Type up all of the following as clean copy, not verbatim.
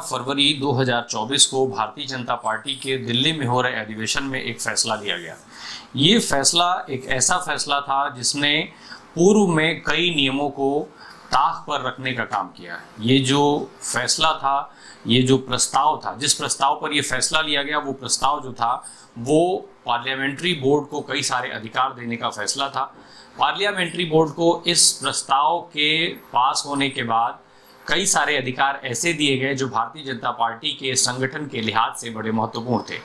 फरवरी 2024 को भारतीय जनता पार्टी के दिल्ली में हो रहे अधिवेशन में एक फैसला लिया गया। ये फैसला एक ऐसा फैसला था जिसने पूर्व में कई नियमों को ताक पर रखने का काम किया। ये जो फैसला था, ये जो प्रस्ताव था, जिस प्रस्ताव पर यह फैसला लिया गया, वो प्रस्ताव जो था वो पार्लियामेंट्री बोर्ड को कई सारे अधिकार देने का फैसला था। पार्लियामेंट्री बोर्ड को इस प्रस्ताव के पास होने के बाद कई सारे अधिकार ऐसे दिए गए जो भारतीय जनता पार्टी के संगठन के लिहाज से बड़े महत्वपूर्ण थे।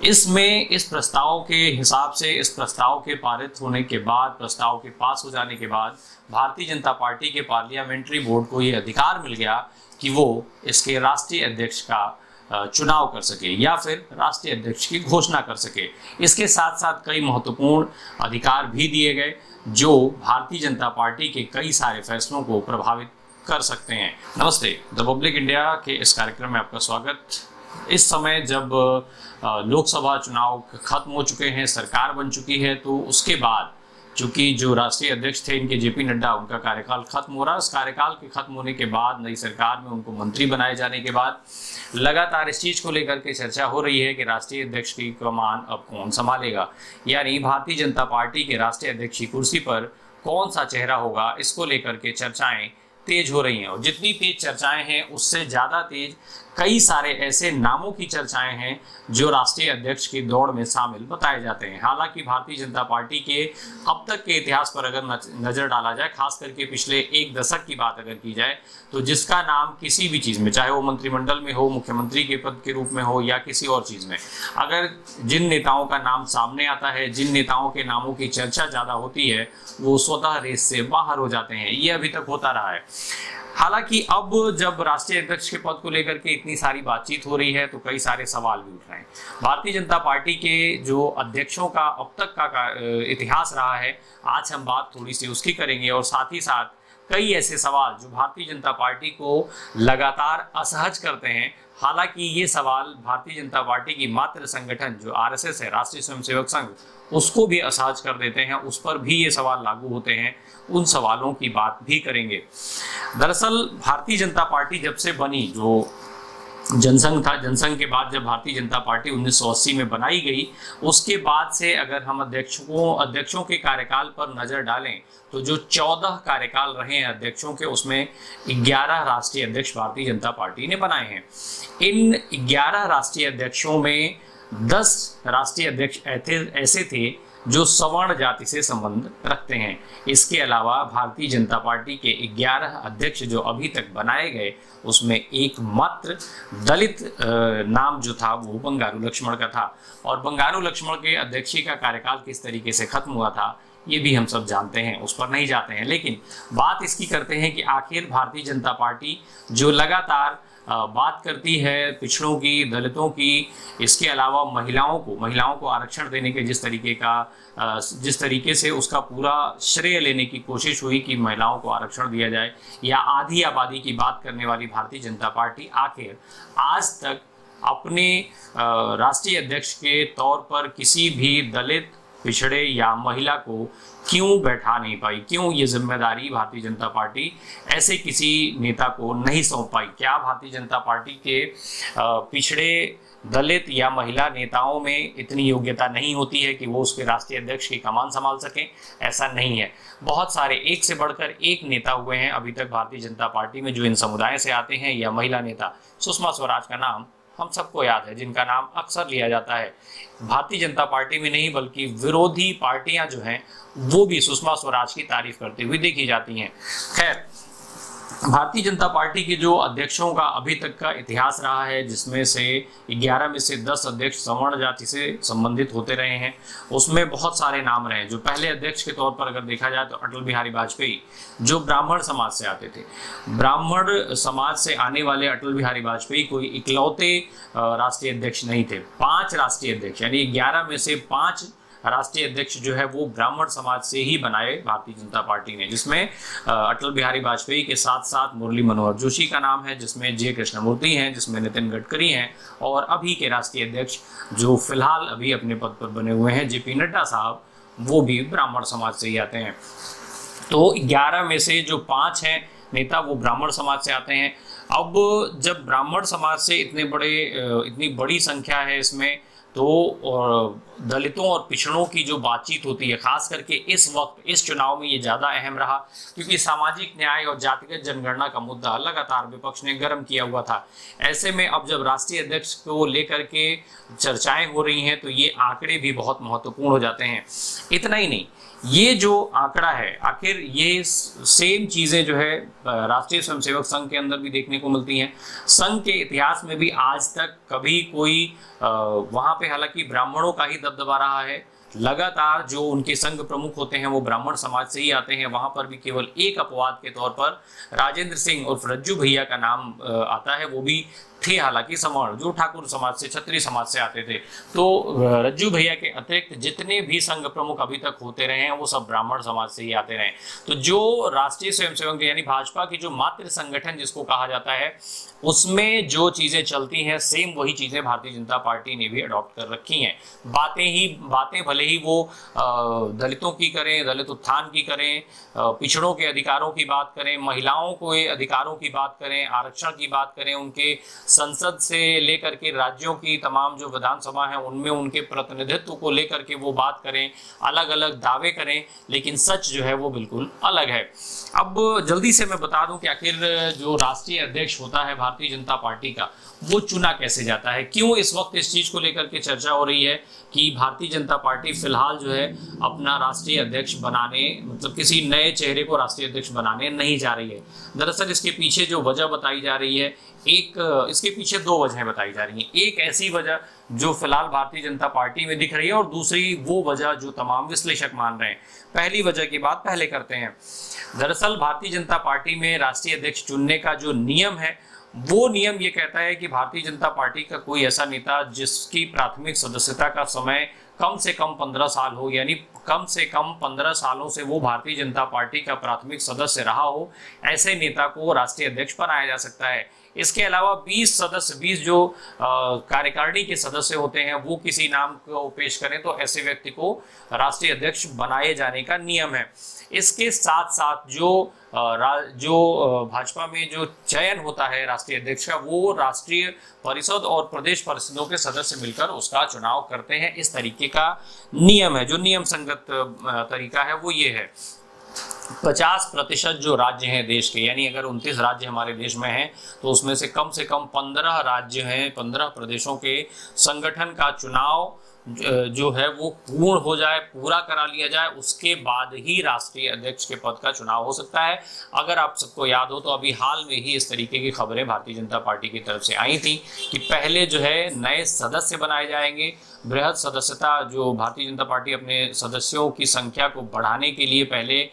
इसमें इस प्रस्ताव के हिसाब से, इस प्रस्ताव के पारित होने के बाद, प्रस्ताव के पास हो जाने के बाद भारतीय जनता पार्टी के पार्लियामेंट्री बोर्ड को ये अधिकार मिल गया कि वो इसके राष्ट्रीय अध्यक्ष का चुनाव कर सके या फिर राष्ट्रीय अध्यक्ष की घोषणा कर सके। इसके साथ साथ कई महत्वपूर्ण अधिकार भी दिए गए जो भारतीय जनता पार्टी के कई सारे फैसलों को प्रभावित कर सकते हैं। नमस्ते, द पब्लिक इंडिया के इस कार्यक्रम में आपका स्वागत। इस समय जब लोकसभा चुनाव खत्म हो चुके हैं, सरकार बन चुकी है, तो उसके बाद चूंकि जो राष्ट्रीय अध्यक्ष थे इनके जेपी नड्डा, उनका कार्यकाल खत्म हो रहा है। उस कार्यकाल के खत्म होने के बाद नई सरकार में उनको मंत्री बनाए जाने के बाद लगातार इस चीज को लेकर के चर्चा हो रही है कि राष्ट्रीय अध्यक्ष की कमान अब कौन संभालेगा, यानी भारतीय जनता पार्टी के राष्ट्रीय अध्यक्ष की कुर्सी पर कौन सा चेहरा होगा। इसको लेकर के चर्चाएं तेज हो रही हैं और जितनी तेज चर्चाएं हैं उससे ज़्यादा तेज कई सारे ऐसे नामों की चर्चाएं हैं जो राष्ट्रीय अध्यक्ष की दौड़ में शामिल बताए जाते हैं। हालांकि भारतीय जनता पार्टी के अब तक के इतिहास पर अगर नज़र डाला जाए, खास करके पिछले एक दशक की बात अगर की जाए, तो जिसका नाम किसी भी चीज़ में, चाहे वो मंत्रिमंडल में हो, मुख्यमंत्री के पद के रूप में हो या किसी और चीज़ में, अगर जिन नेताओं का नाम सामने आता है, जिन नेताओं के नामों की चर्चा ज़्यादा होती है, वो स्वतः रेस से बाहर हो जाते हैं। ये अभी तक होता रहा है। हालांकि अब जब राष्ट्रीय अध्यक्ष के पद को लेकर के इतनी सारी बातचीत हो रही है तो कई सारे सवाल भी उठ रहे हैं। भारतीय जनता पार्टी के जो अध्यक्षों का अब तक का इतिहास रहा है, आज हम बात थोड़ी सी उसकी करेंगे और साथ ही साथ कई ऐसे सवाल जो भारतीय जनता पार्टी को लगातार असहज करते हैं। हालांकि ये सवाल भारतीय जनता पार्टी की मातृ संगठन जो आरएसएस है, राष्ट्रीय स्वयंसेवक संघ, उसको भी असहज कर देते हैं, उस पर भी ये सवाल लागू होते हैं। उन सवालों की बात भी करेंगे। दरअसल भारतीय जनता पार्टी जब से बनी, जो जनसंघ था, जनसंघ के बाद जब भारतीय जनता पार्टी 1980 में बनाई गई, उसके बाद से अगर हम अध्यक्षों के कार्यकाल पर नजर डालें तो जो 14 कार्यकाल रहे हैं अध्यक्षों के, उसमें 11 राष्ट्रीय अध्यक्ष भारतीय जनता पार्टी ने बनाए हैं। इन 11 राष्ट्रीय अध्यक्षों में 10 राष्ट्रीय अध्यक्ष ऐसे थे जो सवर्ण जाति से संबंध रखते हैं। इसके अलावा भारतीय जनता पार्टी के 11 अध्यक्ष जो अभी तक बनाए गए, उसमें एकमात्र दलित नाम जो था वो बंगारू लक्ष्मण का था। और बंगारू लक्ष्मण के अध्यक्षी का कार्यकाल किस तरीके से खत्म हुआ था ये भी हम सब जानते हैं, उस पर नहीं जाते हैं। लेकिन बात इसकी करते हैं कि आखिर भारतीय जनता पार्टी जो लगातार बात करती है पिछड़ों की, दलितों की, इसके अलावा महिलाओं को आरक्षण देने के जिस तरीके से उसका पूरा श्रेय लेने की कोशिश हुई कि महिलाओं को आरक्षण दिया जाए, या आधी आबादी की बात करने वाली भारतीय जनता पार्टी आखिर आज तक अपने राष्ट्रीय अध्यक्ष के तौर पर किसी भी दलित, पिछड़े या महिला को क्यों बैठा नहीं पाई? क्यों ये जिम्मेदारी भारतीय जनता पार्टी ऐसे किसी नेता को नहीं सौंप पाई? क्या भारतीय जनता पार्टी के पिछड़े, दलित या महिला नेताओं में इतनी योग्यता नहीं होती है कि वो उसके राष्ट्रीय अध्यक्ष की कमान संभाल सकें? ऐसा नहीं है। बहुत सारे एक से बढ़कर एक नेता हुए हैं अभी तक भारतीय जनता पार्टी में जो इन समुदाय से आते हैं, या महिला नेता सुषमा स्वराज का नाम हम सबको याद है, जिनका नाम अक्सर लिया जाता है। भारतीय जनता पार्टी में नहीं बल्कि विरोधी पार्टियां जो हैं वो भी सुषमा स्वराज की तारीफ करते हुए देखी जाती हैं। खैर, भारतीय जनता पार्टी के जो अध्यक्षों का अभी तक का इतिहास रहा है, जिसमें से 11 में से 10 अध्यक्ष सवर्ण जाति से संबंधित होते रहे हैं, उसमें बहुत सारे नाम रहे हैं। जो पहले अध्यक्ष के तौर पर अगर देखा जाए तो अटल बिहारी वाजपेयी, जो ब्राह्मण समाज से आते थे। ब्राह्मण समाज से आने वाले अटल बिहारी वाजपेयी कोई इकलौते राष्ट्रीय अध्यक्ष नहीं थे। 5 राष्ट्रीय अध्यक्ष, यानी 11 में से 5 राष्ट्रीय अध्यक्ष जो है वो ब्राह्मण समाज से ही बनाए भारतीय जनता पार्टी ने, जिसमें अटल बिहारी वाजपेयी के साथ साथ मुरली मनोहर जोशी का नाम है, जिसमें जे कृष्णमूर्ति हैं, जिसमें नितिन गडकरी हैं, और अभी के राष्ट्रीय अध्यक्ष जो फिलहाल अभी अपने पद पर बने हुए हैं जेपी नड्डा साहब, वो भी ब्राह्मण समाज से ही आते हैं। तो 11 में से जो 5 हैं नेता वो ब्राह्मण समाज से आते हैं। अब जब ब्राह्मण समाज से इतनी बड़ी संख्या है इसमें, तो दलितों और पिछड़ों की जो बातचीत होती है, खास करके इस वक्त इस चुनाव में ये ज़्यादा अहम रहा, क्योंकि सामाजिक न्याय और जातिगत जनगणना का मुद्दा लगातार विपक्ष ने गर्म किया हुआ था। ऐसे में अब जब राष्ट्रीय अध्यक्ष को लेकर के चर्चाएं हो रही हैं, तो ये आंकड़े भी बहुत महत्वपूर्ण हो जाते हैं। इतना ही नहीं, ये जो आंकड़ा है, आखिर ये सेम चीजें जो है राष्ट्रीय स्वयंसेवक संघ के अंदर भी देखने को मिलती हैं। संघ के इतिहास में भी आज तक कभी कोई वहां पे हालांकि ब्राह्मणों का ही दबदबा रहा है, लगातार जो उनके संघ प्रमुख होते हैं वो ब्राह्मण समाज से ही आते हैं। वहां पर भी केवल एक अपवाद के तौर पर राजेंद्र सिंह और रज्जू भैया का नाम आता है, वो भी थे हालांकि सवर्ण, जो ठाकुर समाज से, क्षत्रिय समाज से आते थे। तो रज्जू भैया के अतिरिक्त जितने भी संघ प्रमुख अभी तक होते रहे हैं वो सब ब्राह्मण समाज से ही आते रहे। तो जो राष्ट्रीय स्वयंसेवक यानी भाजपा की जो मातृ संगठन जिसको कहा जाता है, उसमें जो चीजें चलती हैं सेम वही चीजें भारतीय जनता पार्टी ने भी अडॉप्ट कर रखी हैं। बातें भले ही वो दलितों की करें, दलित उत्थान की करें, पिछड़ों के अधिकारों की बात करें, महिलाओं के अधिकारों की बात करें, आरक्षण की बात करें, उनके संसद से लेकर के राज्यों की तमाम जो विधानसभा है उनमें उनके प्रतिनिधित्व को लेकर के वो बात करें, अलग अलग दावे करें, लेकिन सच जो है वो बिल्कुल अलग है। अब जल्दी से मैं बता दूं कि आखिर जो राष्ट्रीय अध्यक्ष होता है भारतीय जनता पार्टी का, वो चुना कैसे जाता है। क्यों इस वक्त इस चीज को लेकर के चर्चा हो रही है कि भारतीय जनता पार्टी फिलहाल जो है अपना राष्ट्रीय अध्यक्ष बनाने, मतलब किसी नए चेहरे को राष्ट्रीय अध्यक्ष बनाने नहीं जा रही है। दरअसल इसके पीछे जो वजह बताई जा रही है, इसके पीछे दो वजहें बताई जा रही हैं। एक ऐसी वजह जो फिलहाल भारतीय जनता पार्टी में दिख रही है, और दूसरी वो वजह जो तमाम विश्लेषक मान रहे हैं। पहली वजह की बात पहले करते हैं। दरअसल भारतीय जनता पार्टी में राष्ट्रीय अध्यक्ष चुनने का जो नियम है, वो नियम ये कहता है कि भारतीय जनता पार्टी का कोई ऐसा नेता जिसकी प्राथमिक सदस्यता का समय कम से कम 15 साल हो, यानी कम से कम 15 सालों से वो भारतीय जनता पार्टी का प्राथमिक सदस्य रहा हो, ऐसे नेता को राष्ट्रीय अध्यक्ष बनाया जा सकता है। इसके अलावा 20 जो कार्यकारिणी के सदस्य होते हैं वो किसी नाम को पेश करें तो ऐसे व्यक्ति को राष्ट्रीय अध्यक्ष बनाए जाने का नियम है। इसके साथ साथ जो भाजपा में जो चयन होता है राष्ट्रीय अध्यक्ष का, वो राष्ट्रीय परिषद और प्रदेश परिषदों के सदस्य मिलकर उसका चुनाव करते हैं। इस तरीके का नियम है। जो नियम संगत तरीका है वो ये है, 50% जो राज्य हैं देश के, यानी अगर 29 राज्य हमारे देश में हैं तो उसमें से कम 15 राज्य हैं, 15 प्रदेशों के संगठन का चुनाव जो है वो पूर्ण हो जाए, पूरा करा लिया जाए, उसके बाद ही राष्ट्रीय अध्यक्ष के पद का चुनाव हो सकता है। अगर आप सबको याद हो तो अभी हाल में ही इस तरीके की खबरें भारतीय जनता पार्टी की तरफ से आई थी कि पहले जो है नए सदस्य बनाए जाएंगे, बृहद सदस्यता, जो भारतीय जनता पार्टी अपने सदस्यों की संख्या को बढ़ाने के लिए पहले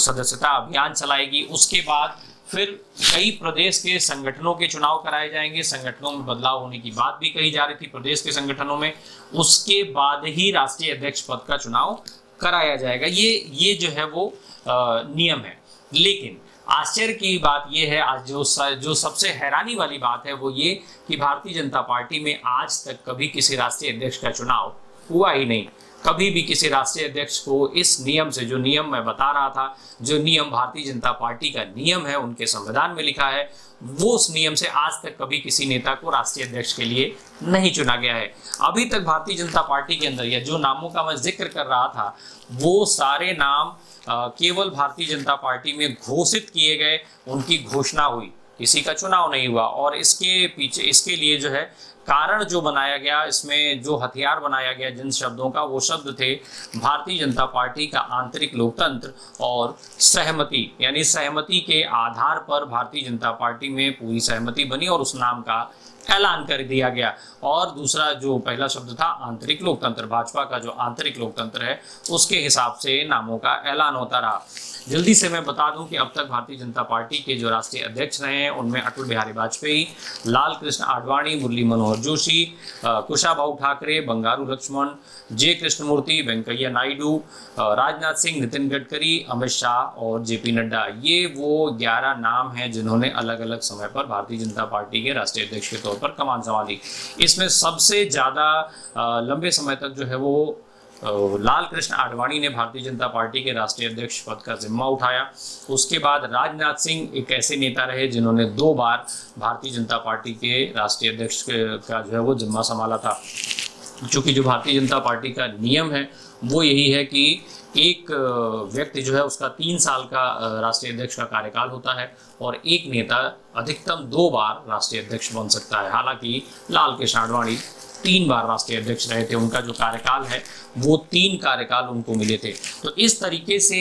सदस्यता अभियान चलाएगी, उसके बाद फिर कई प्रदेश के संगठनों के चुनाव कराए जाएंगे। संगठनों में बदलाव होने की बात भी कही जा रही थी प्रदेश के संगठनों में, उसके बाद ही राष्ट्रीय अध्यक्ष पद का चुनाव कराया जाएगा। ये जो है वो नियम है। लेकिन आश्चर्य की बात यह है, आज जो सबसे हैरानी वाली बात है वो ये कि भारतीय जनता पार्टी में आज तक कभी किसी राष्ट्रीय अध्यक्ष का चुनाव हुआ ही नहीं। कभी भी किसी राष्ट्रीय अध्यक्ष को इस नियम से, जो नियम मैं बता रहा था, जो नियम भारतीय जनता पार्टी का नियम है, उनके संविधान में लिखा है, वो उस नियम से आज तक कभी किसी नेता को राष्ट्रीय अध्यक्ष के लिए नहीं चुना गया है। अभी तक भारतीय जनता पार्टी के अंदर या जो नामों का मैं जिक्र कर रहा था, वो सारे नाम केवल भारतीय जनता पार्टी में घोषित किए गए, उनकी घोषणा हुई, किसी का चुनाव नहीं हुआ। और इसके पीछे, इसके लिए जो है कारण जो बनाया गया, इसमें जो हथियार बनाया गया जिन शब्दों का, वो शब्द थे भारतीय जनता पार्टी का आंतरिक लोकतंत्र और सहमति। यानी सहमति के आधार पर भारतीय जनता पार्टी में पूरी सहमति बनी और उस नाम का ऐलान कर दिया गया। और दूसरा जो पहला शब्द था आंतरिक लोकतंत्र, भाजपा का जो आंतरिक लोकतंत्र है उसके हिसाब से नामों का ऐलान होता रहा। जल्दी से मैं बता दूं कि अब तक भारतीय जनता पार्टी के जो राष्ट्रीय अध्यक्ष रहे हैं उनमें अटल बिहारी वाजपेयी, लाल कृष्ण आडवाणी, मुरली मनोहर जोशी, कुशाभाऊ ठाकरे, बंगारू लक्ष्मण, जे कृष्णमूर्ति, वेंकैया नायडू, राजनाथ सिंह, नितिन गडकरी, अमित शाह और जेपी नड्डा। ये वो 11 नाम हैं जिन्होंने अलग अलग समय पर भारतीय जनता पार्टी के राष्ट्रीय अध्यक्ष के तौर पर कमान संभाली। इसमें सबसे ज़्यादा लंबे समय तक जो है वो लाल कृष्ण आडवाणी ने भारतीय जनता पार्टी के राष्ट्रीय अध्यक्ष पद का जिम्मा उठाया। उसके बाद राजनाथ सिंह एक ऐसे नेता रहे जिन्होंने 2 बार भारतीय जनता पार्टी के राष्ट्रीय अध्यक्ष का जो है वो जिम्मा संभाला था। चूँकि जो भारतीय जनता पार्टी का नियम है वो यही है कि एक व्यक्ति जो है उसका 3 साल का राष्ट्रीय अध्यक्ष का कार्यकाल होता है और एक नेता अधिकतम 2 बार राष्ट्रीय अध्यक्ष बन सकता है। हालांकि लाल कृष्ण आडवाणी 3 बार राष्ट्रीय अध्यक्ष रहे थे, उनका जो कार्यकाल है वो 3 कार्यकाल उनको मिले थे। तो इस तरीके से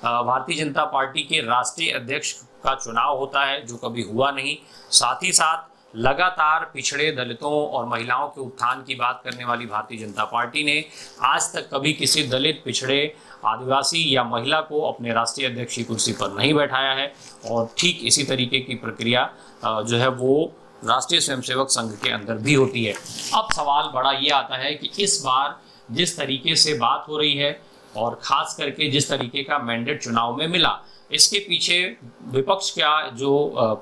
भारतीय जनता पार्टी के राष्ट्रीय अध्यक्ष का चुनाव होता है जो कभी हुआ नहीं। साथ ही साथ लगातार पिछड़े दलितों और महिलाओं के उत्थान की बात करने वाली भारतीय जनता पार्टी ने आज तक कभी किसी दलित, पिछड़े, आदिवासी या महिला को अपने राष्ट्रीय अध्यक्ष की कुर्सी पर नहीं बैठाया है। और ठीक इसी तरीके की प्रक्रिया जो है वो राष्ट्रीय स्वयंसेवक संघ के अंदर भी होती है। अब सवाल बड़ा ये आता है कि इस बार जिस तरीके से बात हो रही है और खास करके जिस तरीके का मैंडेट चुनाव में मिला, इसके पीछे विपक्ष का जो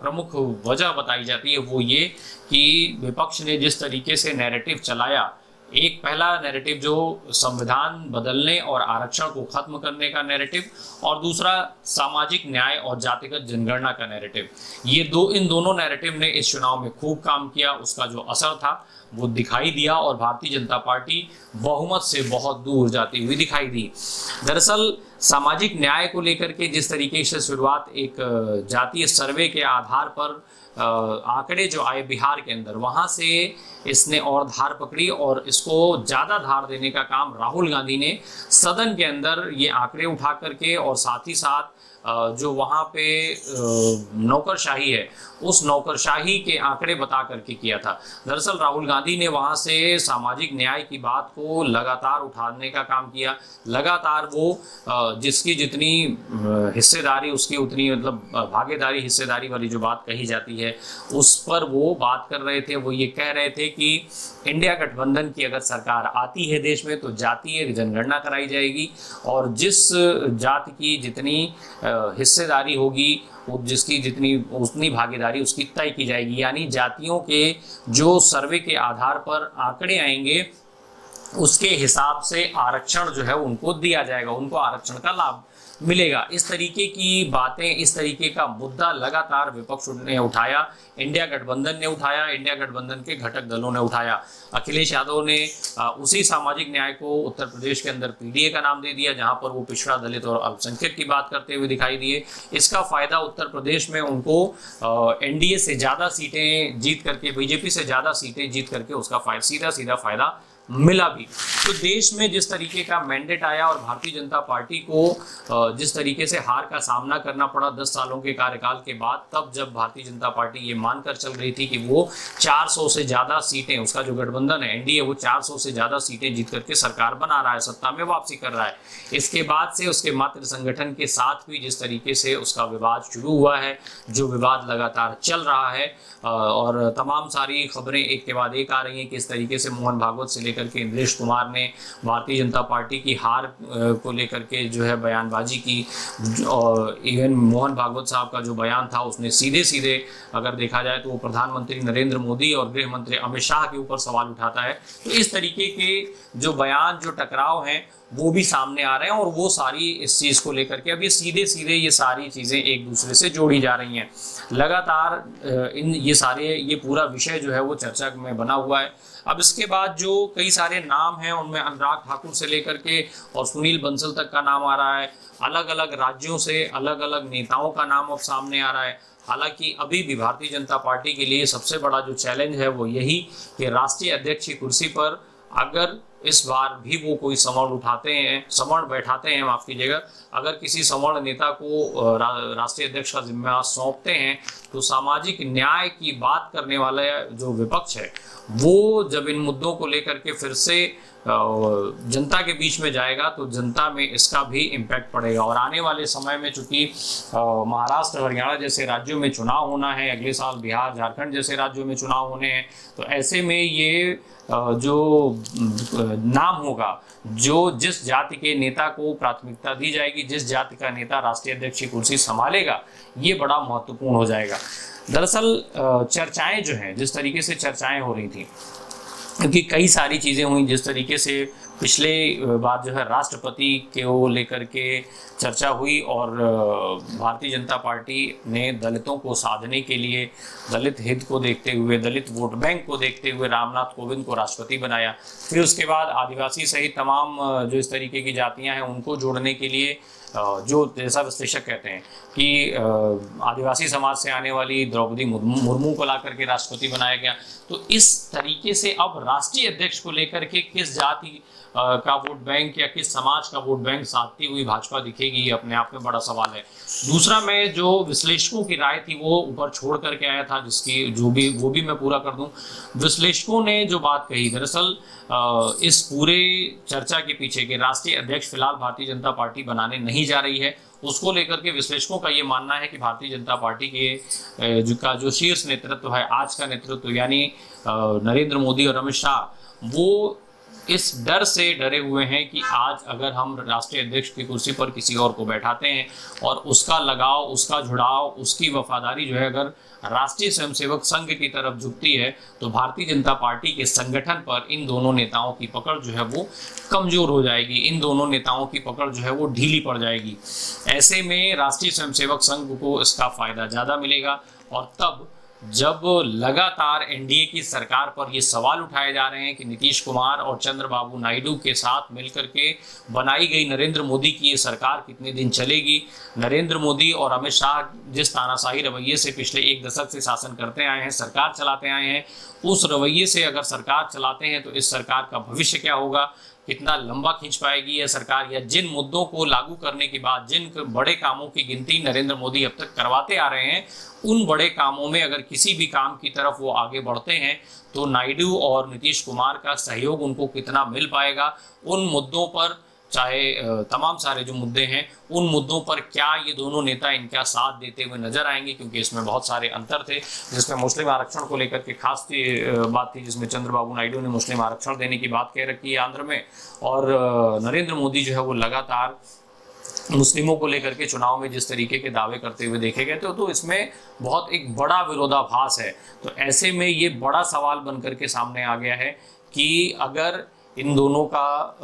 प्रमुख वजह बताई जाती है वो ये कि विपक्ष ने जिस तरीके से नैरेटिव चलाया, एक पहला नैरेटिव जो संविधान बदलने और आरक्षण को खत्म करने का नैरेटिव, और दूसरा सामाजिक न्याय और जातिगत जनगणना का नैरेटिव। ये इन दोनों नैरेटिव ने इस चुनाव में खूब काम किया। उसका जो असर था वो दिखाई दिया और भारतीय जनता पार्टी बहुमत से बहुत दूर जाती हुई दिखाई दी। दरअसल सामाजिक न्याय को लेकर के जिस तरीके से शुरुआत एक जातीय सर्वे के आधार पर आंकड़े जो आए बिहार के अंदर, वहां से इसने और धार पकड़ी और इसको ज़्यादा धार देने का काम राहुल गांधी ने सदन के अंदर ये आंकड़े उठा करके और साथ ही साथ जो वहाँ पे नौकरशाही है उस नौकरशाही के आंकड़े बता करके किया था। दरअसल राहुल गांधी ने वहाँ से सामाजिक न्याय की बात को लगातार उठाने का काम किया। लगातार वो जिसकी जितनी हिस्सेदारी उसकी उतनी मतलब भागीदारी हिस्सेदारी वाली जो बात कही जाती है उस पर वो बात कर रहे थे। वो ये कह रहे थे कि इंडिया गठबंधन की अगर सरकार आती है देश में तो जातीय जनगणना कराई जाएगी और जिस जाति की जितनी हिस्सेदारी होगी जिसकी जितनी उतनी भागीदारी उसकी तय की जाएगी। यानी जातियों के जो सर्वे के आधार पर आंकड़े आएंगे उसके हिसाब से आरक्षण जो है उनको दिया जाएगा, उनको आरक्षण का लाभ मिलेगा। इस तरीके की बातें, इस तरीके का मुद्दा लगातार विपक्ष ने उठाया, इंडिया गठबंधन ने उठाया, इंडिया गठबंधन के घटक दलों ने उठाया। अखिलेश यादव ने उसी सामाजिक न्याय को उत्तर प्रदेश के अंदर पीडीए का नाम दे दिया जहां पर वो पिछड़ा, दलित और अल्पसंख्यक की बात करते हुए दिखाई दिए। इसका फायदा उत्तर प्रदेश में उनको एनडीए से ज़्यादा सीटें जीत करके, बीजेपी से ज़्यादा सीटें जीत करके उसका सीधा फायदा मिला भी। तो देश में जिस तरीके का मैंडेट आया और भारतीय जनता पार्टी को जिस तरीके से हार का सामना करना पड़ा 10 सालों के कार्यकाल के बाद, तब जब भारतीय जनता पार्टी ये मानकर चल रही थी कि वो 400 से ज़्यादा सीटें, उसका जो गठबंधन है एनडीए, वो 400 से ज़्यादा सीटें जीत करके सरकार बना रहा है, सत्ता में वापसी कर रहा है। इसके बाद से उसके मातृ संगठन के साथ भी जिस तरीके से उसका विवाद शुरू हुआ है, जो विवाद लगातार चल रहा है और तमाम सारी खबरें एक के बाद एक आ रही हैं कि इस तरीके से मोहन भागवत से लेकर के इंद्रेश कुमार ने भारतीय जनता पार्टी की हार को लेकर के जो है बयानबाजी की। और इवन मोहन भागवत साहब का जो बयान था उसने सीधे अगर देखा जाए तो वो प्रधानमंत्री नरेंद्र मोदी और गृह मंत्री अमित शाह के ऊपर सवाल उठाता है। तो इस तरीके के जो बयान, जो टकराव हैं वो भी सामने आ रहे हैं और वो सारी इस चीज़ को लेकर के अब ये सीधे ये सारी चीज़ें एक दूसरे से जोड़ी जा रही हैं। लगातार ये पूरा विषय जो है वो चर्चा में बना हुआ है। अब इसके बाद जो कई सारे नाम हैं उनमें अनुराग ठाकुर से लेकर के और सुनील बंसल तक का नाम आ रहा है। अलग अलग राज्यों से अलग अलग नेताओं का नाम अब सामने आ रहा है। हालांकि अभी भी भारतीय जनता पार्टी के लिए सबसे बड़ा जो चैलेंज है वो यही कि राष्ट्रीय अध्यक्ष की कुर्सी पर अगर इस बार भी वो कोई सवर्ण बैठाते हैं, माफ कीजिएगा, अगर किसी सवर्ण नेता को राष्ट्रीय अध्यक्ष का जिम्मा सौंपते हैं तो सामाजिक न्याय की बात करने वाला जो विपक्ष है वो जब इन मुद्दों को लेकर के फिर से जनता के बीच में जाएगा तो जनता में इसका भी इम्पैक्ट पड़ेगा। और आने वाले समय में चूंकि महाराष्ट्र, हरियाणा जैसे राज्यों में चुनाव होना है, अगले साल बिहार, झारखंड जैसे राज्यों में चुनाव होने हैं, तो ऐसे में ये जो नाम होगा, जो जिस जाति के नेता को प्राथमिकता दी जाएगी, जिस जाति का नेता राष्ट्रीय अध्यक्ष की कुर्सी संभालेगा, ये बड़ा महत्वपूर्ण हो जाएगा। दरअसल चर्चाएं जो हैं, जिस तरीके से चर्चाएं हो रही थी, क्योंकि कई सारी चीज़ें हुई, जिस तरीके से पिछले बार जो है राष्ट्रपति को लेकर के चर्चा हुई और भारतीय जनता पार्टी ने दलितों को साधने के लिए, दलित हित को देखते हुए, दलित वोट बैंक को देखते हुए रामनाथ कोविंद को राष्ट्रपति बनाया। फिर उसके बाद आदिवासी सहित तमाम जो इस तरीके की जातियां हैं उनको जोड़ने के लिए जो जैसा विश्लेषक कहते हैं कि आदिवासी समाज से आने वाली द्रौपदी मुर्मू को ला करके राष्ट्रपति बनाया गया। तो इस तरीके से अब राष्ट्रीय अध्यक्ष को लेकर के किस जाति का वोट बैंक या किस समाज का वोट बैंक साधती हुई भाजपा दिखेगी, ये अपने आप में बड़ा सवाल है। दूसरा, मैं जो विश्लेषकों की राय थी वो ऊपर छोड़ करके आया था, जिसकी वो भी मैं पूरा कर दूं। विश्लेषकों ने जो बात कही, दरअसल इस पूरे चर्चा के पीछे के राष्ट्रीय अध्यक्ष फिलहाल भारतीय जनता पार्टी बनाने नहीं जा रही है, उसको लेकर के विश्लेषकों का ये मानना है कि भारतीय जनता पार्टी के जो शीर्ष नेतृत्व है, आज का नेतृत्व यानी नरेंद्र मोदी और अमित शाह, वो इस डर से डरे हुए हैं कि आज अगर हम राष्ट्रीय अध्यक्ष की कुर्सी पर किसी और को बैठाते हैं और उसका लगाव, उसका जुड़ाव, उसकी वफादारी जो है अगर राष्ट्रीय स्वयंसेवक संघ की तरफ झुकती है तो भारतीय जनता पार्टी के संगठन पर इन दोनों नेताओं की पकड़ जो है वो कमजोर हो जाएगी, इन दोनों नेताओं की पकड़ जो है वो ढीली पड़ जाएगी। ऐसे में राष्ट्रीय स्वयंसेवक संघ को इसका फायदा ज़्यादा मिलेगा और तब जब लगातार एनडीए की सरकार पर ये सवाल उठाए जा रहे हैं कि नीतीश कुमार और चंद्रबाबू नायडू के साथ मिलकर के बनाई गई नरेंद्र मोदी की ये सरकार कितने दिन चलेगी, नरेंद्र मोदी और अमित शाह जिस तानाशाही रवैये से पिछले एक दशक से शासन करते आए हैं, सरकार चलाते आए हैं, उस रवैये से अगर सरकार चलाते हैं तो इस सरकार का भविष्य क्या होगा, कितना लंबा खींच पाएगी यह सरकार, या जिन मुद्दों को लागू करने के बाद जिन बड़े कामों की गिनती नरेंद्र मोदी अब तक करवाते आ रहे हैं, उन बड़े कामों में अगर किसी भी काम की तरफ वो आगे बढ़ते हैं तो नायडू और नीतीश कुमार का सहयोग उनको कितना मिल पाएगा, उन मुद्दों पर, चाहे तमाम सारे जो मुद्दे हैं, उन मुद्दों पर क्या ये दोनों नेता इनका साथ देते हुए नजर आएंगे, क्योंकि इसमें बहुत सारे अंतर थे। जिसमें मुस्लिम आरक्षण को लेकर के खास बात थी, जिसमें चंद्रबाबू नायडू ने मुस्लिम आरक्षण देने की बात कह रखी है आंध्र में, और नरेंद्र मोदी जो है वो लगातार मुस्लिमों को लेकर के चुनाव में जिस तरीके के दावे करते हुए देखे गए थे, तो इसमें बहुत एक बड़ा विरोधाभास है। तो ऐसे में ये बड़ा सवाल बन करके सामने आ गया है कि अगर इन दोनों का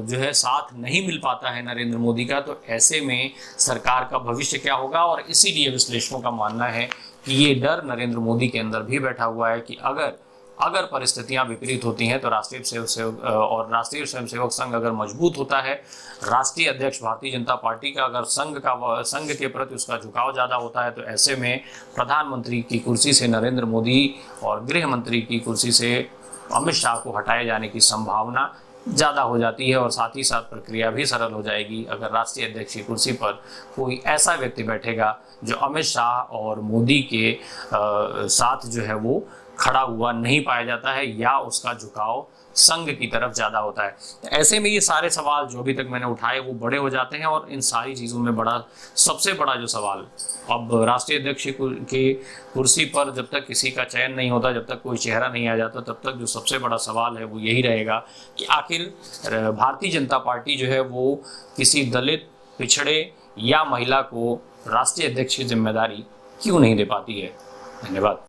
जो है साथ नहीं मिल पाता है नरेंद्र मोदी का, तो ऐसे में सरकार का भविष्य क्या होगा। और इसीलिए विश्लेषकों का मानना है कि ये डर नरेंद्र मोदी के अंदर भी बैठा हुआ है कि अगर परिस्थितियां विपरीत होती हैं तो राष्ट्रीय स्वयंसेवक संघ अगर मजबूत होता है, राष्ट्रीय अध्यक्ष भारतीय जनता पार्टी का अगर संघ के प्रति उसका झुकाव ज़्यादा होता है, तो ऐसे में प्रधानमंत्री की कुर्सी से नरेंद्र मोदी और गृह मंत्री की कुर्सी से अमित शाह को हटाए जाने की संभावना ज़्यादा हो जाती है और साथ ही साथ प्रक्रिया भी सरल हो जाएगी अगर राष्ट्रीय अध्यक्ष की कुर्सी पर कोई ऐसा व्यक्ति बैठेगा जो अमित शाह और मोदी के साथ जो है वो खड़ा हुआ नहीं पाया जाता है या उसका झुकाव संघ की तरफ ज़्यादा होता है। तो ऐसे में ये सारे सवाल जो अभी तक मैंने उठाए वो बड़े हो जाते हैं और इन सारी चीज़ों में सबसे बड़ा जो सवाल अब राष्ट्रीय अध्यक्ष की कुर्सी पर जब तक किसी का चयन नहीं होता, जब तक कोई चेहरा नहीं आ जाता, तब तक जो सबसे बड़ा सवाल है वो यही रहेगा कि आखिर भारतीय जनता पार्टी जो है वो किसी दलित, पिछड़े या महिला को राष्ट्रीय अध्यक्ष की जिम्मेदारी क्यों नहीं दे पाती है। धन्यवाद।